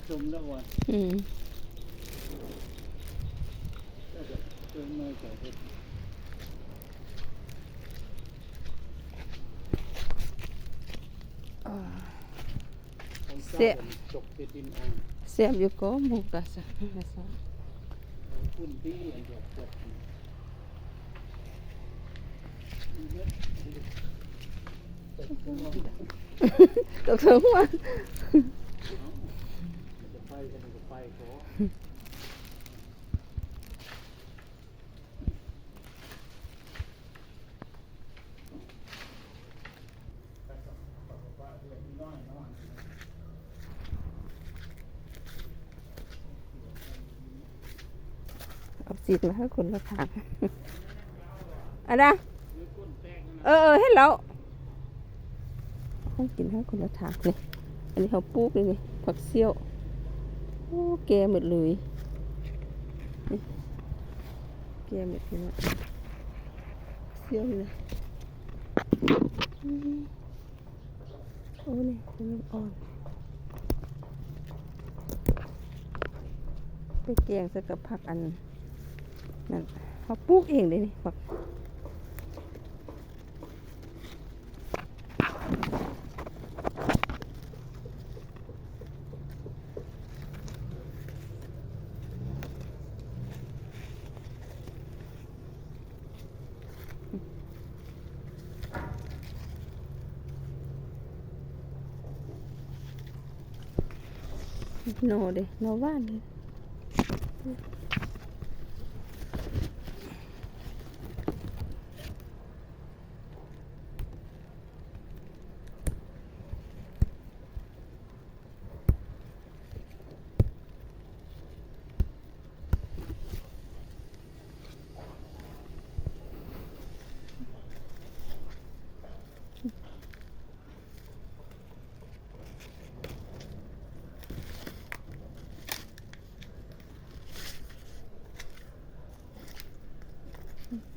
ชมแล้ววันเติมเนยใส่เห็ดเสียจกเป็ดดินอ่าง เสียบอยู่ก็หมูกระสับพุ่นดีอันเดียวจบตกถึงวันจะไปกันก็ไปขอเอาจีดมาให้คนละทางอะนะให้แล้วต้องกินให้คนละทางเลยอันนี้เขาปลูกเลยนี่ผักเซี่ยวโอ้แก่หมดเลยนี่แก่หมดเลยนะเซี่ยวเลยโอ้นี่เป็นอ่อนไปแกงใส่กับผักอันนั่นเขาปลูกเองเลยนี่ผักโนเดโนว่าน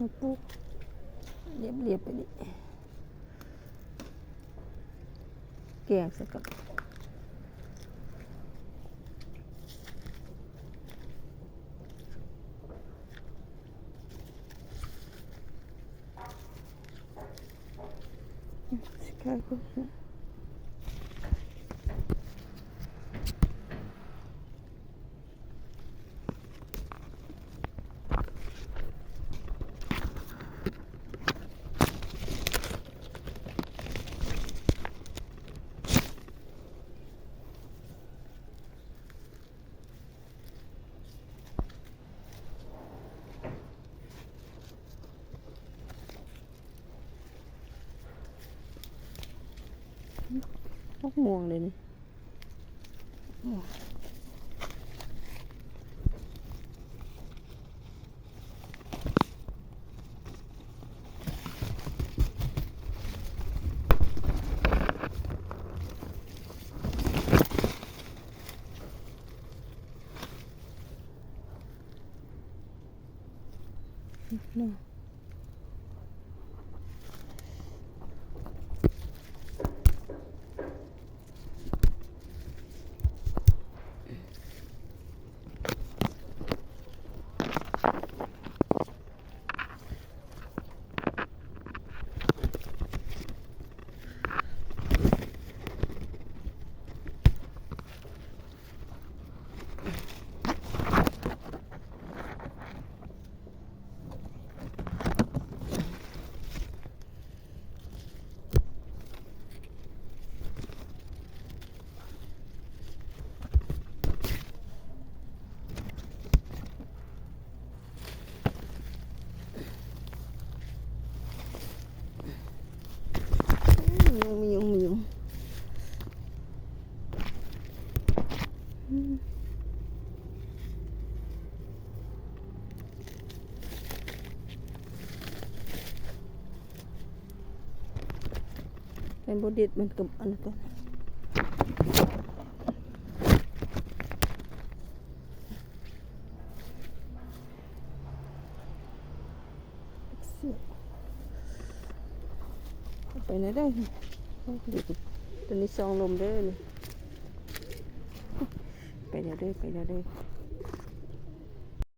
มาปลูกเรียบไปดิแกงใส่กับสิค่ะคุณพวกม่วงเลยนี่เนาะมียุงเป็นบดิตมันกับอันก่อนไปไหนได้ตัวนี้ซองลมเด้อนี่ ไปแล้วเด้อไปแล้วเด้อ